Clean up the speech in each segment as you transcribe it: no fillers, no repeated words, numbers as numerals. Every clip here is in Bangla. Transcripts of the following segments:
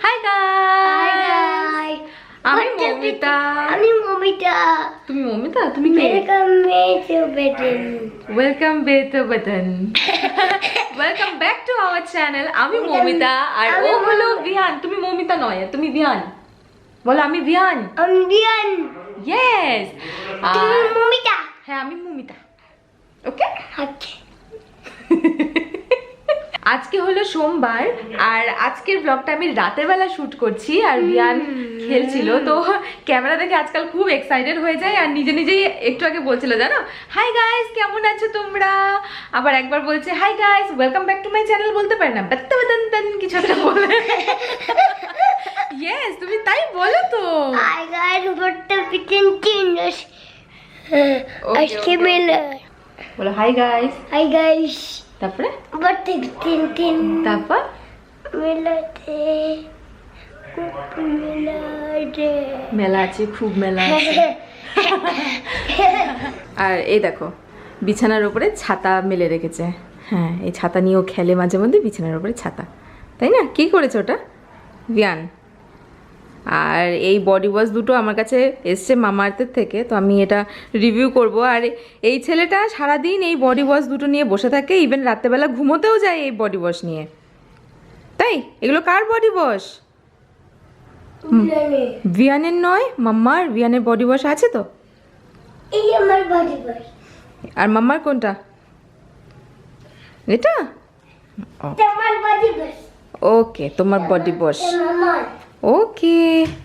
Hi guys. আমি মৌমিতা। তুমি মৌমিতা? তুমি কে? Welcome back to button. Welcome back to our channel. আমি মৌমিতা আর ও হলো বিহান। তুমি মৌমিতা নয়, তুমি বিহান। বলো আমি বিহান। ইয়েস। হ্যাঁ আমি মৌমিতা। ওকে? আজকে হলো সোমবার আর আজকের ব্লগটা আমি রাতের বেলা শুট করছি আর বিয়ান খেলছিল, তো ক্যামেরা দেখে আজকাল খুব এক্সাইটেড হয়ে যায় আর নিজে নিজেই একটু আগে বলছিল জানো, হাই গাইস কেমন আছো তোমরা, আবার একবার বলছে hi guys welcome back to my channel, বলতে পারে না বাত্তা বাতান কিছু একটা বলে। ইয়েস তুমি তাই বলো তো। হাই গাইস বলতে পিটেন আজকে মেলার বলো হাই গাইস। হাই গাইস তারপরে বলতে তিন তারপর মেলাতে খুব মেলাতে মেলা আছে, খুব মেলা আছে। আর এই দেখো বিছানার উপরে ছাতা মেলে রেখেছে। হ্যাঁ এই ছাতা নিয়েও খেলে মাঝে মধ্যে, বিছানার উপরে ছাতা, তাই না? কি করেছে ওটা বিয়ান? আর এই বডি ওয়াশ দুটো আমার কাছে এসছে মামাআর্থের থেকে, তো আমি এটা রিভিউ করব। আর এই ছেলেটা সারাদিন এই বডি ওয়াশ দুটো নিয়ে বসে থাকে, ইভেন রাত্রেবেলা ঘুমোতেও যায় এই বডি ওয়াশ নিয়ে। তাই এগুলো কার বডি ওয়াশ? ভিয়ানের নয়, মাম্মার। ভিয়ানের বডি ওয়াশ আছে তো? এই আমার বডি ওয়াশ। আর মাম্মার কোনটা? এটা তোমার বডি ওয়াশ। ওকে তোমার বডি ওয়াশ। মামার ওকে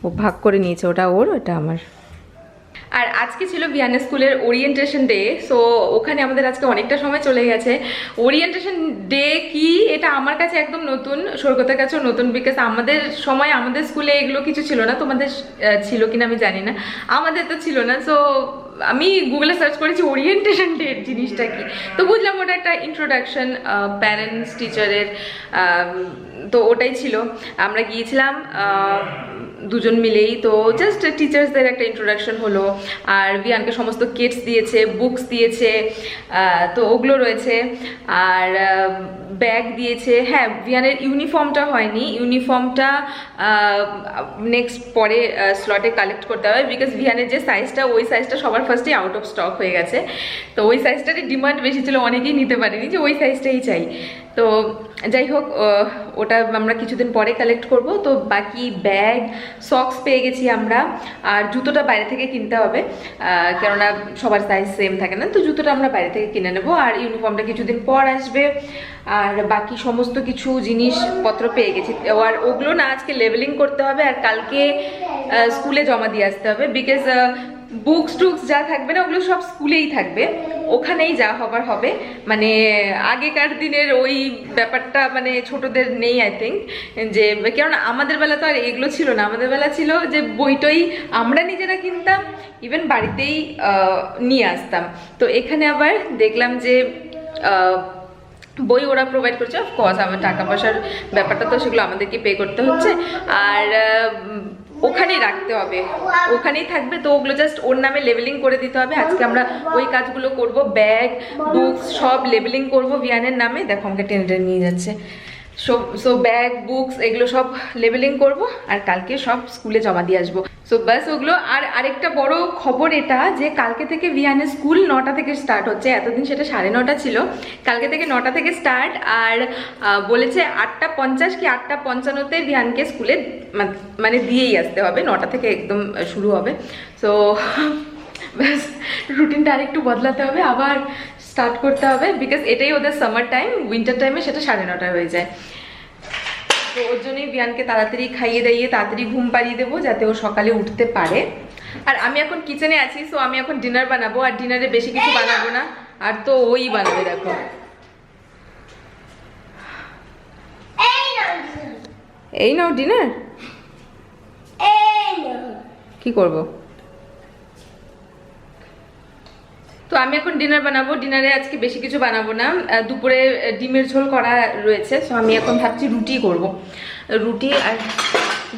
ও ভাগ করে নিয়েছে, ওটা ওর ওটা আমার। আর আজকে ছিল ভিয়ানের স্কুলের ওরিয়েন্টেশন ডে, সো ওখানে আমাদের আজকে অনেকটা সময় চলে গেছে। ওরিয়েন্টেশন ডে কি এটা আমার কাছে একদম নতুন, সৈকতের কাছেও নতুন, বিকজ আমাদের সময় আমাদের স্কুলে এগুলো কিছু ছিল না। তোমাদের ছিল কিনা আমি জানি না, আমাদের তো ছিল না। সো আমি গুগলে সার্চ করেছি ওরিয়েন্টেশন ডে জিনিসটা কি, তো বুঝলাম ওটা একটা ইন্ট্রোডাকশন প্যারেন্টস টিচারের, তো ওটাই ছিল। আমরা গিয়েছিলাম দুজন মিলেই, তো জাস্ট টিচার্সদের একটা ইন্ট্রোডাকশন হলো। আর ভিয়ানকে সমস্ত কিটস দিয়েছে, বুকস দিয়েছে, তো ওগুলো রয়েছে। আর ব্যাগ দিয়েছে। হ্যাঁ ভিয়ানের ইউনিফর্মটা হয়নি, ইউনিফর্মটা নেক্সট পরে স্লটে কালেক্ট করতে হবে, বিকজ ভিয়ানের যে সাইজটা ওই সাইজটা সবার ফার্স্টেই আউট অফ স্টক হয়ে গেছে। তো ওই সাইজটারই ডিমান্ড বেশি ছিল, অনেকেই নিতে পারেনি, যে ওই সাইজটাই চাই। তো যাই হোক ওটা আমরা কিছুদিন পরে কালেক্ট করব। তো বাকি ব্যাগ সক্স পেয়ে গেছি আমরা, আর জুতোটা বাইরে থেকে কিনতে হবে, কেননা সবার সাইজ সেম থাকে না, তো জুতোটা আমরা বাইরে থেকে কিনে নেবো। আর ইউনিফর্মটা কিছুদিন পর আসবে। আর বাকি সমস্ত কিছু জিনিসপত্র পেয়ে গেছি, আর ওগুলো না আজকে লেবেলিং করতে হবে আর কালকে স্কুলে জমা দিয়ে আসতে হবে, বিকজ বুকস টুকস যা থাকবে না ওগুলো সব স্কুলেই থাকবে, ওখানেই যা হবার হবে। মানে আগেকার দিনের ওই ব্যাপারটা মানে ছোটদের নেই আই থিঙ্ক, যে কেননা আমাদের বেলা তো আর এগুলো ছিল না। আমাদের বেলা ছিল যে বইটই আমরা নিজেরা কিনতাম, ইভেন বাড়িতেই নিয়ে আসতাম। তো এখানে আবার দেখলাম যে বই ওরা প্রোভাইড করছে, অফকোর্স আমার টাকা পয়সার ব্যাপারটা তো সেগুলো আমাদেরকে পে করতে হচ্ছে, আর ওখানেই রাখতে হবে, ওখানেই থাকবে। তো ওগুলো জাস্ট ওর নামে লেবেলিং করে দিতে হবে। আজকে আমরা ওই কাজগুলো করব, ব্যাগ বুকস সব লেবেলিং করব ভিয়ানের নামে। দেখো আমাকে টেনে টেনে নিয়ে যাচ্ছে। সো ব্যাগ বুকস এগুলো সব লেবেলিং করব আর কালকে সব স্কুলে জমা দিয়ে আসবো। সো ব্যাস ওগুলো। আর আরেকটা বড় খবর এটা যে কালকে থেকে ভিয়ানের স্কুল 9টা থেকে স্টার্ট হচ্ছে, এতদিন সেটা 9:30 ছিল, কালকে থেকে 9টা থেকে স্টার্ট। আর বলেছে 8:50 কি 8:55-তে ভিয়ানকে স্কুলে মানে দিয়েই আসতে হবে, 9টা থেকে একদম শুরু হবে। সো ব্যাস রুটিনটা আরেকটু বদলাতে হবে, আবার স্টার্ট করতে হবে, বিকজ এটাই ওদের সামার টাইম। উইন্টার টাইমে সেটা 9:30 হয়ে যায়। তো ওর জন্যই বিয়ানকে তাড়াতাড়ি খাইয়ে দাইয়ে তাড়াতাড়ি ঘুম পাড়িয়ে দেবো, যাতে ও সকালে উঠতে পারে। আর আমি এখন কিচেনে আছি, সো আমি এখন ডিনার বানাবো, আর ডিনারে বেশি কিছু বানাবো না, আর তো ওই বানাবে। দেখো এই নাও ডিনার। কি করবো? তো আমি এখন ডিনার বানাবো। ডিনারে আজকে বেশি কিছু বানাবো না, দুপুরে ডিমের ঝোল করা রয়েছে, সো আমি এখন ভাবছি রুটি করব। রুটি আর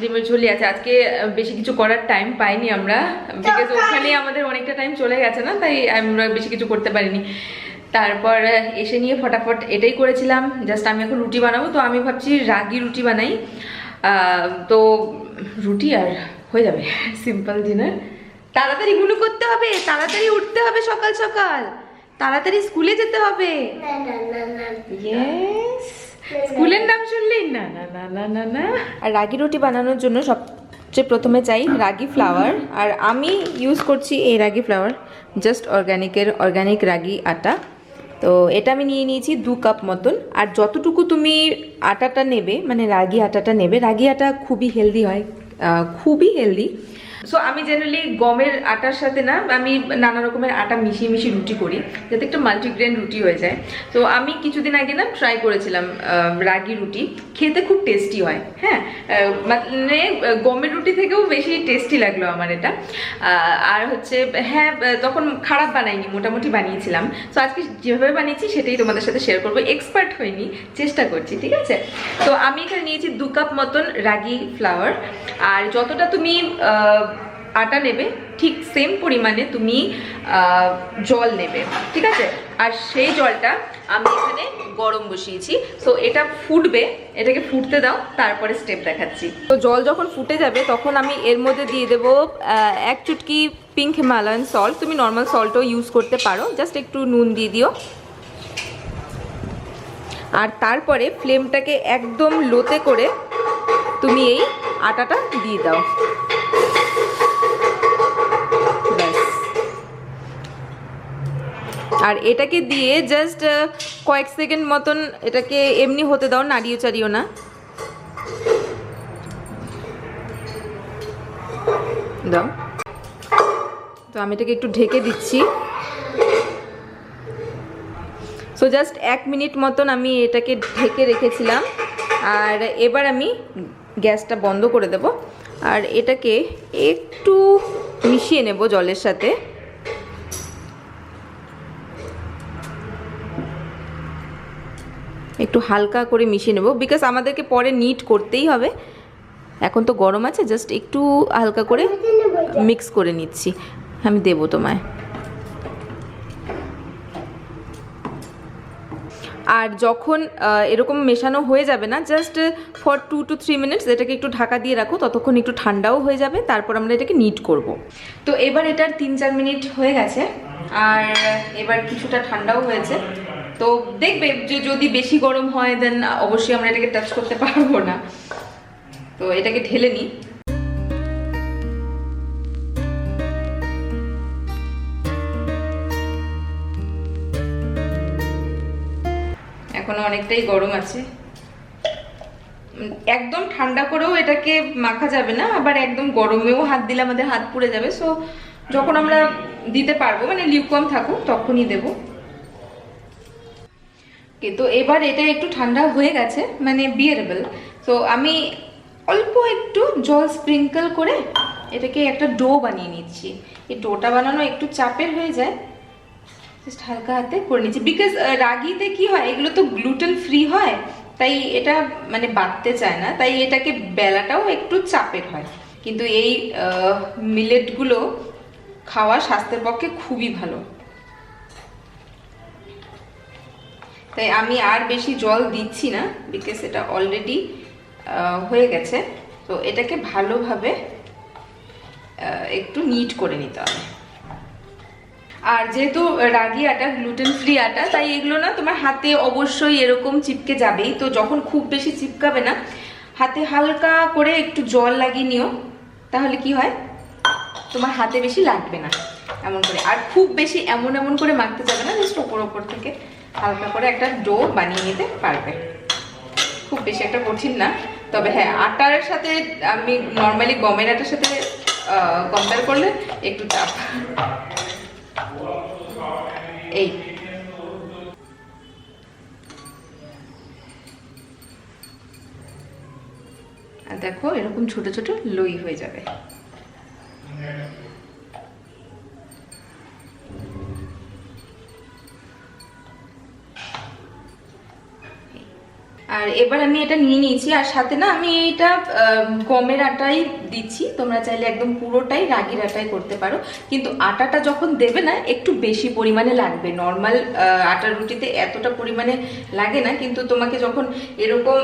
ডিমের ঝোলই আছে আজকে, বেশি কিছু করার টাইম পাইনি আমরা, বিকজ ওখানেই আমাদের অনেকটা টাইম চলে গেছে না, তাই আমরা বেশি কিছু করতে পারিনি। তারপর এসে নিয়ে ফটাফট এটাই করেছিলাম, জাস্ট আমি এখন রুটি বানাবো। তো আমি ভাবছি রাগি রুটি বানাই, তো রুটি আর হয়ে যাবে সিম্পল ডিনার। তাড়াতাড়ি গুলো করতে হবে, তাড়াতাড়ি উঠতে হবে, সকাল সকাল তাড়াতাড়ি স্কুলে যেতে হবে। না না না না ইয়েস, স্কুলের নাম শুনলেই না না না না না না। আর রাগি রুটি বানানোর জন্য সবচেয়ে প্রথমে চাই রাগি ফ্লাওয়ার, আর আমি ইউজ করছি এই রাগি ফ্লাওয়ার, জাস্ট অর্গানিক রাগি আটা। তো এটা আমি নিয়ে নিয়েছি 2 কাপ মতন। আর যতটুকু তুমি আটাটা নেবে, মানে রাগি আটাটা নেবে, রাগি আটা খুবই হেলদি হয়, খুবই হেলদি। সো আমি জেনারেলি গমের আটার সাথে না, আমি নানা রকমের আটা মিশিয়ে মিশিয়ে রুটি করি যাতে একটা মাল্টিগ্রেন রুটি হয়ে যায়। তো আমি কিছুদিন আগে না ট্রাই করেছিলাম রাগি রুটি, খেতে খুব টেস্টি হয়। হ্যাঁ, মানে গমের রুটি থেকেও বেশি টেস্টি লাগলো আমার এটা। আর হচ্ছে হ্যাঁ, তখন খারাপ বানাইনি, মোটামুটি বানিয়েছিলাম। তো আজকে যেভাবে বানিয়েছি সেটাই তোমাদের সাথে শেয়ার করবো। এক্সপার্ট হইনি, চেষ্টা করছি, ঠিক আছে? তো আমি এখানে নিয়েছি 2 কাপ মতন রাগি ফ্লাওয়ার। আর যতটা তুমি আটা নেবে ঠিক সেম পরিমাণে তুমি জল নেবে, ঠিক আছে? আর সেই জলটা আমি এখানে গরম বসিয়েছি। সো এটা ফুটবে, এটাকে ফুটতে দাও, তারপরে স্টেপ দেখাচ্ছি। তো জল যখন ফুটে যাবে তখন আমি এর মধ্যে দিয়ে দেবো 1 চুটকি পিঙ্ক হিমালয়ান সল্ট। তুমি নর্মাল সল্টও ইউজ করতে পারো, জাস্ট একটু নুন দিয়ে দিও। আর তারপরে ফ্লেমটাকে একদম লোতে করে তুমি এই আটাটা দিয়ে দাও। আর এটাকে দিয়ে জাস্ট কয়েক সেকেন্ড মতন এটাকে এমনি হতে দাও, নাড়িয়ে চাড়িও না। দাও। তো আমি এটাকে একটু ঢেকে দিচ্ছি। সো জাস্ট 1 মিনিট মতন আমি এটাকে ঢেকে রেখেছিলাম। আর এবার আমি গ্যাসটা বন্ধ করে দেব। আর এটাকে একটু মিশিয়ে নেব জলের সাথে। একটু হালকা করে মিশিয়ে নেব, বিকজ আমাদেরকে পরে নিট করতেই হবে। এখন তো গরম আছে, জাস্ট একটু হালকা করে মিক্স করে নিচ্ছি। আমি দেবো তোমায়। আর যখন এরকম মেশানো হয়ে যাবে না, জাস্ট ফর 2 to 3 মিনিটস এটাকে একটু ঢাকা দিয়ে রাখো, ততক্ষণ একটু ঠান্ডাও হয়ে যাবে, তারপর আমরা এটাকে নিট করব। তো এবার এটার 3-4 মিনিট হয়ে গেছে, আর এবার কিছুটা ঠান্ডাও হয়েছে। তো দেখবে যে যদি বেশি গরম হয় দেন অবশ্যই আমরা এটাকে টাচ করতে পারবো না। তো এটাকে ঢেলে নিই। এখনো অনেকটাই গরম আছে, একদম ঠান্ডা করেও এটাকে মাখা যাবে না, আবার একদম গরমেও হাত দিলে আমাদের হাত পুড়ে যাবে। সো যখন আমরা দিতে পারবো, মানে লিউকওয়ার্ম থাকুক, তখনই দেবো। তো এবার এটা একটু ঠান্ডা হয়ে গেছে, মানে বিয়ারেবল। তো আমি অল্প একটু জল স্প্রিঙ্কল করে এটাকে একটা ডো বানিয়ে নিচ্ছি। এই ডোটা বানানো একটু চাপের হয়ে যায়, জাস্ট হালকা হাতে করে নিচ্ছি। বিকজ রাগিতে কি হয়, এগুলো তো গ্লুটেন ফ্রি হয়, তাই এটা মানে বাড়তে চায় না, তাই এটাকে বেলাটাও একটু চাপের হয়। কিন্তু এই মিলেটগুলো খাওয়া স্বাস্থ্যের পক্ষে খুবই ভালো। তাই আমি আর বেশি জল দিচ্ছি না, বিকজ এটা অলরেডি হয়ে গেছে। তো এটাকে ভালোভাবে একটু নিট করে নিতে হবে। আর যেহেতু রাগি আটা গ্লুটেন ফ্রি আটা, তাই এগুলো না তোমার হাতে অবশ্যই এরকম চিপকে যাবেই। তো যখন খুব বেশি চিপকাবে না, হাতে হালকা করে একটু জল লাগিয়ে নিও, তাহলে কি হয় তোমার হাতে বেশি লাগবে না এমন করে। আর খুব বেশি এমন এমন করে মাখতে যাবে না, জাস্ট ওপর থেকে হালকা করে একটা ডো বানিয়ে নিতে পারবে। খুব বেশি একটা কঠিন না। তবে হ্যাঁ, আটার সাথে আমি নর্মালি গমের আটার সাথে কম্পেয়ার করলে একটু টাফ। এই আর দেখো এরকম ছোট ছোট লই হয়ে যাবে। আর এবার আমি এটা নিয়ে নিয়েছি, আর সাথে না আমি এটা গমের আটাই দিচ্ছি। তোমরা চাইলে একদম পুরোটাই রাগির আটাই করতে পারো, কিন্তু আটাটা যখন দেবে না একটু বেশি পরিমাণে লাগবে। নর্মাল আটার রুটিতে এতটা পরিমাণে লাগে না, কিন্তু তোমাকে যখন এরকম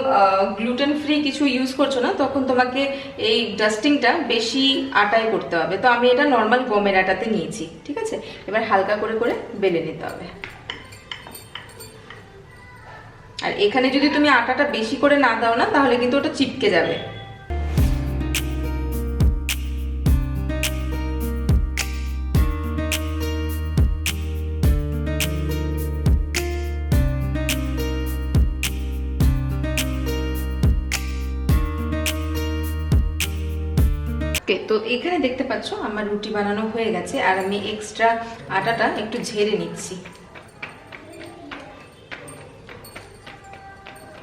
গ্লুটেন ফ্রি কিছু ইউজ করছো না, তখন তোমাকে এই ডাস্টিংটা বেশি আটায় করতে হবে। তো আমি এটা নর্মাল গমের আটাতে নিয়েছি, ঠিক আছে। এবার হালকা করে করে বেলে নিতে হবে। আর এখানে যদি তুমি আটাটা বেশি করে না দাও না, তাহলে কিন্তু ওটা চিপকে যাবে। তো এখানে দেখতে পাচ্ছ আমার রুটি বানানো হয়ে গেছে, আর আমি এক্সট্রা আটাটা একটু ঝেড়ে নিচ্ছি।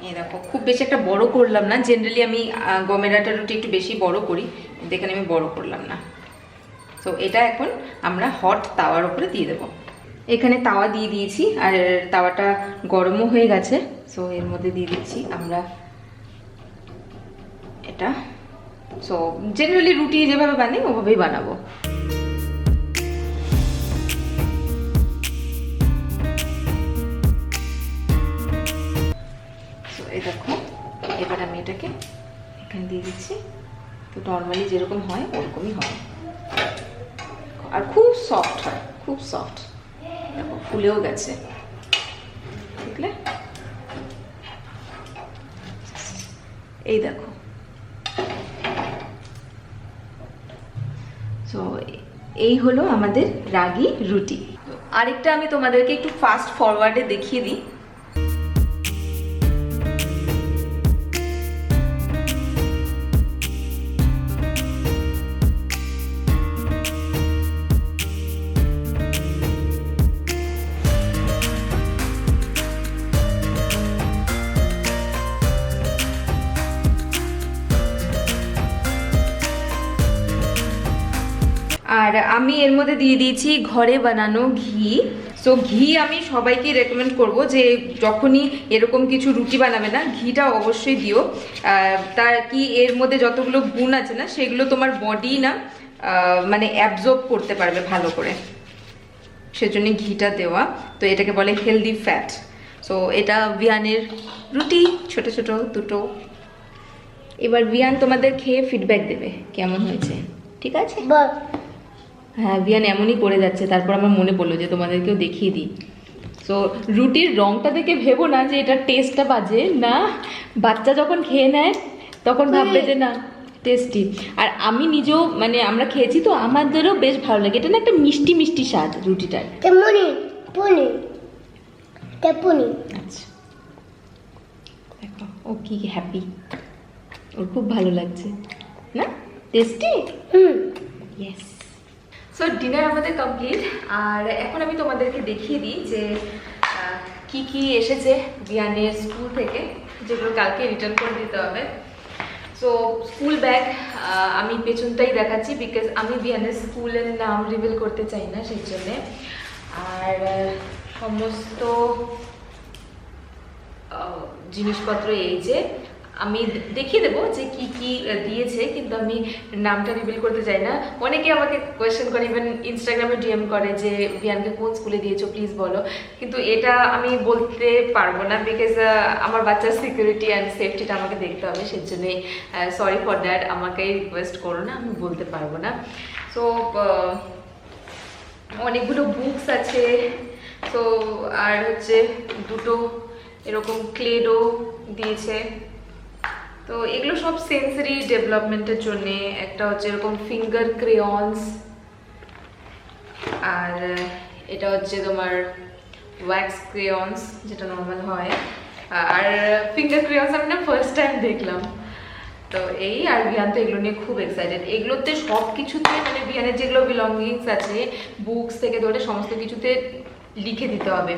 এই দেখো, খুব বেশি একটা বড় করলাম না। জেনারেলি আমি গমের আটার রুটি একটু বেশি বড় করি, এখানে আমি বড় করলাম না। তো এটা এখন আমরা হট তাওয়ার উপরে দিয়ে দেবো। এখানে তাওয়া দিয়ে দিয়েছি, আর তাওয়াটা গরমও হয়ে গেছে। সো এর মধ্যে দিয়ে দিচ্ছি আমরা এটা। সো জেনারেলি রুটি যেভাবে বানাই ওভাবেই বানাবো। এই দেখো, এবার আমি এটাকে এখানে দিয়ে দিচ্ছি। তো নর্মালি যেরকম হয় ওরকমই হয়, আর খুব সফট হয়, খুব সফট। দেখো ফুলেও গেছে, বুঝলে? এই দেখো। তো এই হলো আমাদের রাগি রুটি। আরেকটা আমি তোমাদেরকে একটু ফাস্ট ফরওয়ার্ডে দেখিয়ে দিই। আর আমি এর মধ্যে দিয়ে দিয়েছি ঘরে বানানো ঘি। সো ঘি আমি সবাইকে রেকমেন্ড করব যে যখনই এরকম কিছু রুটি বানাবে না, ঘিটা অবশ্যই দিও। তার কি এর মধ্যে যতগুলো গুণ আছে না, সেগুলো তোমার বডি না মানে অ্যাবজর্ব করতে পারবে ভালো করে, সেজন্য ঘিটা দেওয়া। তো এটাকে বলে হেলদি ফ্যাট। সো এটা ভিয়ানের রুটি, ছোট ছোট দুটো। এবার ভিয়ান তোমাদের খেয়ে ফিডব্যাক দেবে কেমন হয়েছে, ঠিক আছে? হ্যাঁ, ভিয়ান এমনই করে যাচ্ছে। তারপর আমার মনে পড়লো যে তোমাদেরকেও দেখিয়ে দিই। সো রুটির রংটা দেখে ভেবো না যে এটা টেস্টটা বাজে, না। বাচ্চা যখন খেয়ে নেয় তখন ভাববে যে না টেস্টি। আর আমি নিজেও মানে আমরা খেয়েছি তো আমাদেরও বেশ ভালো লাগে। এটা না একটা মিষ্টি মিষ্টি স্বাদ রুটিটার। আচ্ছা দেখো ও কি হ্যাপি, ওর খুব ভালো লাগছে না? টেস্টি? ইয়েস। সো ডিনার আমাদের কমপ্লিট, আর এখন আমি তোমাদেরকে দেখিয়ে দিই যে কি কি এসেছে ভিয়ানের স্কুল থেকে, যেগুলো কালকে রিটার্ন করে দিতে হবে। সো স্কুল ব্যাগ আমি পেছনটাই দেখাচ্ছি, বিকজ আমি ভিয়ানের স্কুলের নাম রিভিল করতে চাই না, সেই জন্যে। আর সমস্ত জিনিসপত্র এই যে আমি দেখিয়ে দেবো যে কি কি দিয়েছে, কিন্তু আমি নামটা রিভিল করতে চাই না। অনেকে আমাকে কোয়েশ্চেন করে, ইভেন ইনস্টাগ্রামে ডিএম করে যে ভিয়ানকে কোন স্কুলে দিয়েছো প্লিজ বলো, কিন্তু এটা আমি বলতে পারবো না, বিকজ আমার বাচ্চার সিকিউরিটি অ্যান্ড সেফটিটা আমাকে দেখতে হবে। সেই জন্যই সরি ফর দ্যাট, আমাকে রিকোয়েস্ট করো না, আমি বলতে পারবো না। সো অনেকগুলো বুকস আছে। তো আর হচ্ছে দুটো এরকম ক্লেডও দিয়েছে। তো এগুলো সব সেন্সরি ডেভেলপমেন্টের জন্য। একটা হচ্ছে এরকম ফিঙ্গার ক্রেয়ন্স, আর এটা হচ্ছে তোমার ওয়্যাক্স ক্রেয়ন্স, যেটা নর্মাল হয়। আর ফিঙ্গার ক্রেয়ন্স আমি না ফার্স্ট টাইম দেখলাম। তো এই, আর ভিয়ান তো এগুলো নিয়ে খুব এক্সাইটেড। এগুলোতে সব কিছুতে মানে ভিয়ানের যেগুলো বিলঙ্গিংস আছে, বুকস থেকে ধরে সমস্ত কিছুতে লিখে দিতে হবে,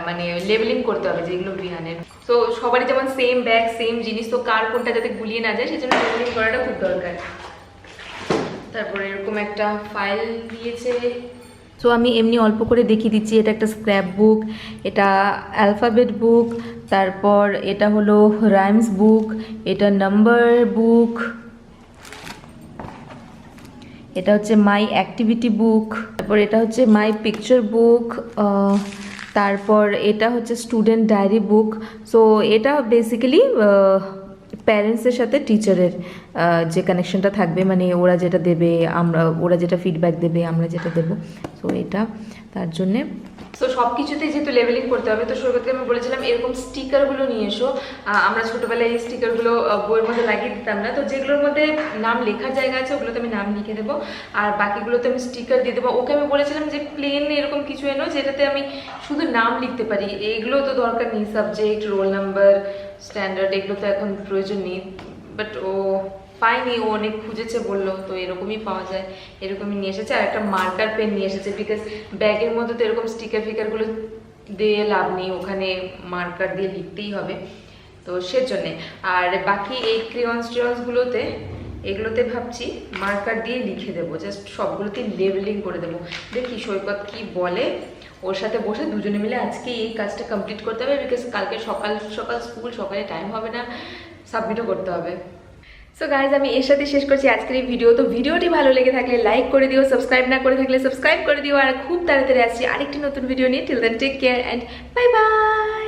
মানে লেবেলিং করতে হবে যেগুলো ভিয়ানের। তো সবারই যেমন সেম ব্যাগ সেম জিনিস, তো কার কোনটা যাতে গুলিয়ে না যায় সেজন্য লেবেলিং করাটা খুব দরকার। তারপরে এরকম একটা ফাইল দিয়েছে। সো আমি এমনি অল্প করে দেখিয়ে দিচ্ছি। এটা একটা স্ক্র্যাপ বুক, এটা অ্যালফাবেট বুক, তারপর এটা হলো রাইমস বুক, এটা নাম্বার বুক, এটা হচ্ছে মাই অ্যাক্টিভিটি বুক, তারপর এটা হচ্ছে মাই পিকচার বুক, তারপর এটা হচ্ছে স্টুডেন্ট ডায়েরি বুক। সো এটা বেসিক্যালি প্যারেন্টসের সাথে টিচারের যে কানেকশনটা থাকবে, মানে ওরা যেটা দেবে, ওরা যেটা ফিডব্যাক দেবে, আমরা যেটা দেবো, সো এটা তার জন্যে। সো সব কিছুতে যেহেতু লেভেলিং করতে হবে, তো শুরুতে আমি বলেছিলাম এরকম স্টিকারগুলো নিয়ে এসো। আমরা ছোটোবেলায় এই স্টিকারগুলো বইয়ের মধ্যে লাগিয়ে দিতাম না, তো যেগুলোর মধ্যে নাম লেখার জায়গা আছে ওগুলোতে আমি নাম লিখে দেবো, আর বাকিগুলোতে আমি স্টিকার দিয়ে দেবো। ওকে আমি বলেছিলাম যে প্লেন এরকম কিছু এনো যেটাতে আমি শুধু নাম লিখতে পারি, এগুলো তো দরকার নেই, সাবজেক্ট, রোল নাম্বার, স্ট্যান্ডার্ড, এগুলো তো এখন প্রয়োজন নেই। বাট ও পাইনি, ও অনেক খুঁজেছে বললো, তো এরকমই পাওয়া যায়, এরকমই নিয়ে এসেছে। আর একটা মার্কার পেন নিয়ে এসেছে, বিকজ ব্যাগের মধ্যে তো এরকম স্টিকার ফিকারগুলো দিয়ে লাভ নেই, ওখানে মার্কার দিয়ে লিখতেই হবে, তো সেজন্যে। আর বাকি এই ক্রেয়ন্সগুলোতে, এগুলোতে ভাবছি মার্কার দিয়ে লিখে দেবো, জাস্ট সবগুলোতে লেবেলিং করে দেবো। দেখি সৈকত কি বলে, ওর সাথে বসে দুজনে মিলে আজকে এই কাজটা কমপ্লিট করতে হবে, বিকজ কালকে সকাল সকাল স্কুল, সকালে টাইম হবে না, সাবমিটও করতে হবে। সো গাইজ, আমি এর সাথে শেষ করছি আজকের এই ভিডিও। তো ভিডিওটি ভালো লেগে থাকলে লাইক করে দিও, সাবস্ক্রাইব না করে থাকলে সাবস্ক্রাইব করে দিও, আর খুব তাড়াতাড়ি আসছি আরেকটি নতুন ভিডিও নিয়ে। Till then take care and bye by.